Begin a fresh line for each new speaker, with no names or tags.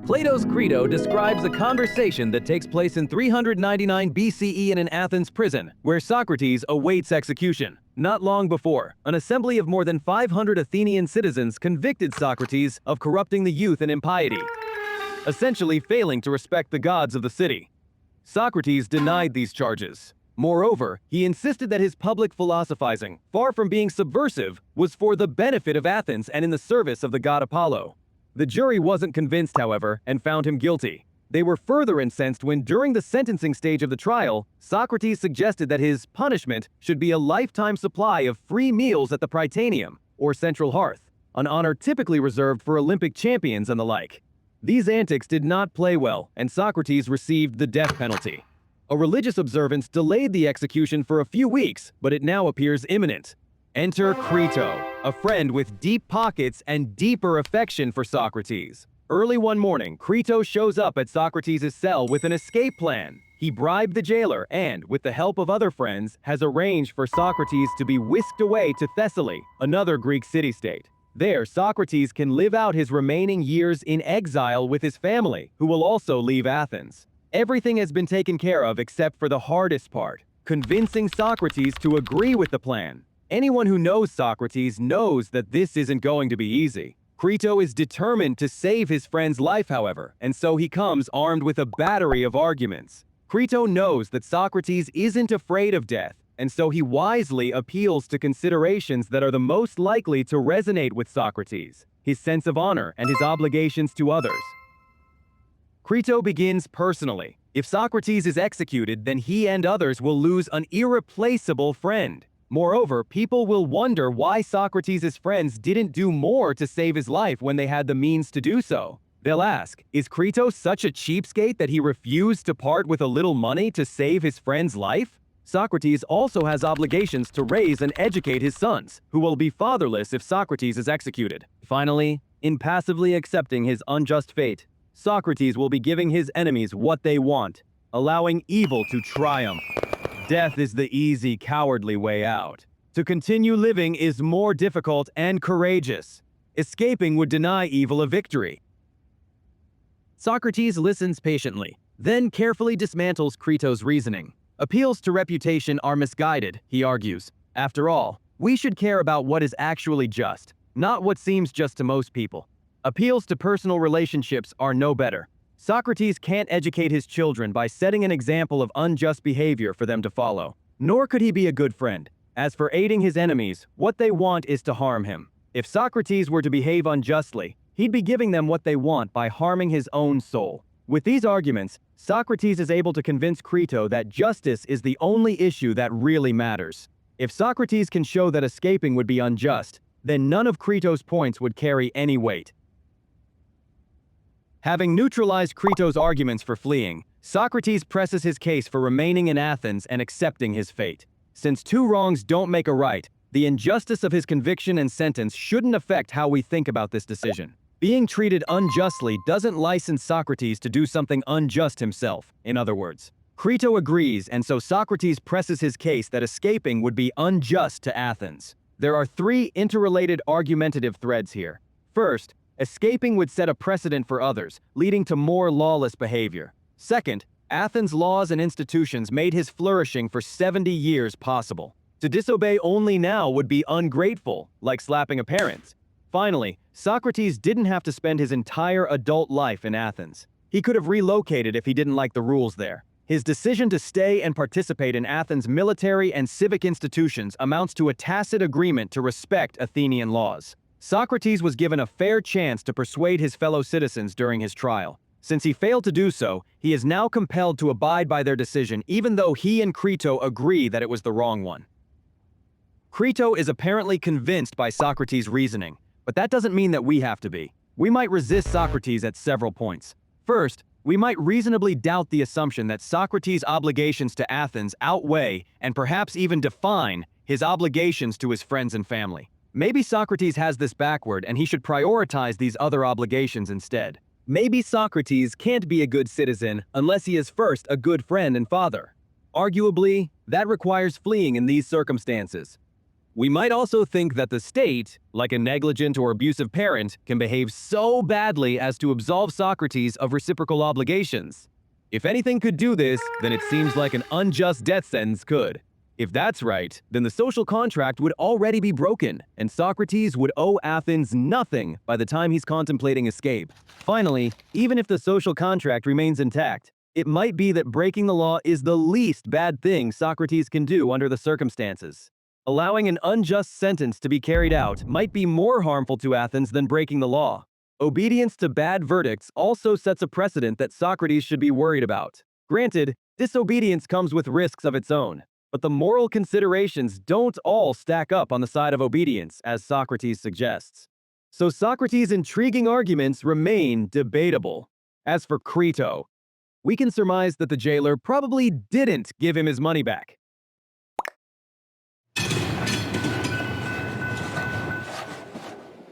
Plato's Crito describes a conversation that takes place in 399 BCE in an Athens prison, where Socrates awaits execution. Not long before, an assembly of more than 500 Athenian citizens convicted Socrates of corrupting the youth in impiety, essentially failing to respect the gods of the city. Socrates denied these charges. Moreover, he insisted that his public philosophizing, far from being subversive, was for the benefit of Athens and in the service of the god Apollo. The jury wasn't convinced, however, and found him guilty. They were further incensed when, during the sentencing stage of the trial, Socrates suggested that his punishment should be a lifetime supply of free meals at the Prytaneum, or central hearth, an honor typically reserved for Olympic champions and the like. These antics did not play well, and Socrates received the death penalty. A religious observance delayed the execution for a few weeks, but it now appears imminent. Enter Crito, a friend with deep pockets and deeper affection for Socrates. Early one morning, Crito shows up at Socrates' cell with an escape plan. He bribed the jailer and, with the help of other friends, has arranged for Socrates to be whisked away to Thessaly, another Greek city-state. There, Socrates can live out his remaining years in exile with his family, who will also leave Athens. Everything has been taken care of except for the hardest part, convincing Socrates to agree with the plan. Anyone who knows Socrates knows that this isn't going to be easy. Crito is determined to save his friend's life, however, and so he comes armed with a battery of arguments. Crito knows that Socrates isn't afraid of death, and so he wisely appeals to considerations that are the most likely to resonate with Socrates: his sense of honor and his obligations to others. Crito begins personally. If Socrates is executed, then he and others will lose an irreplaceable friend. Moreover, people will wonder why Socrates' friends didn't do more to save his life when they had the means to do so. They'll ask, is Crito such a cheapskate that he refused to part with a little money to save his friend's life? Socrates also has obligations to raise and educate his sons, who will be fatherless if Socrates is executed. Finally, in passively accepting his unjust fate, Socrates will be giving his enemies what they want, allowing evil to triumph. Death is the easy, cowardly way out. To continue living is more difficult and courageous. Escaping would deny evil a victory. Socrates listens patiently, then carefully dismantles Crito's reasoning. Appeals to reputation are misguided, he argues. After all, we should care about what is actually just, not what seems just to most people. Appeals to personal relationships are no better. Socrates can't educate his children by setting an example of unjust behavior for them to follow. Nor could he be a good friend. As for aiding his enemies, what they want is to harm him. If Socrates were to behave unjustly, he'd be giving them what they want by harming his own soul. With these arguments, Socrates is able to convince Crito that justice is the only issue that really matters. If Socrates can show that escaping would be unjust, then none of Crito's points would carry any weight. Having neutralized Crito's arguments for fleeing, Socrates presses his case for remaining in Athens and accepting his fate. Since two wrongs don't make a right, the injustice of his conviction and sentence shouldn't affect how we think about this decision. Being treated unjustly doesn't license Socrates to do something unjust himself, in other words. Crito agrees, and so Socrates presses his case that escaping would be unjust to Athens. There are three interrelated argumentative threads here. First, escaping would set a precedent for others, leading to more lawless behavior. Second, Athens' laws and institutions made his flourishing for 70 years possible. To disobey only now would be ungrateful, like slapping a parent. Finally, Socrates didn't have to spend his entire adult life in Athens. He could have relocated if he didn't like the rules there. His decision to stay and participate in Athens' military and civic institutions amounts to a tacit agreement to respect Athenian laws. Socrates was given a fair chance to persuade his fellow citizens during his trial. Since he failed to do so, he is now compelled to abide by their decision, even though he and Crito agree that it was the wrong one. Crito is apparently convinced by Socrates' reasoning, but that doesn't mean that we have to be. We might resist Socrates at several points. First, we might reasonably doubt the assumption that Socrates' obligations to Athens outweigh, and perhaps even define, his obligations to his friends and family. Maybe Socrates has this backward and he should prioritize these other obligations instead. Maybe Socrates can't be a good citizen unless he is first a good friend and father. Arguably, that requires fleeing in these circumstances. We might also think that the state, like a negligent or abusive parent, can behave so badly as to absolve Socrates of reciprocal obligations. If anything could do this, then it seems like an unjust death sentence could. If that's right, then the social contract would already be broken, and Socrates would owe Athens nothing by the time he's contemplating escape. Finally, even if the social contract remains intact, it might be that breaking the law is the least bad thing Socrates can do under the circumstances. Allowing an unjust sentence to be carried out might be more harmful to Athens than breaking the law. Obedience to bad verdicts also sets a precedent that Socrates should be worried about. Granted, disobedience comes with risks of its own, but the moral considerations don't all stack up on the side of obedience, as Socrates suggests. So Socrates' intriguing arguments remain debatable. As for Crito, we can surmise that the jailer probably didn't give him his money back.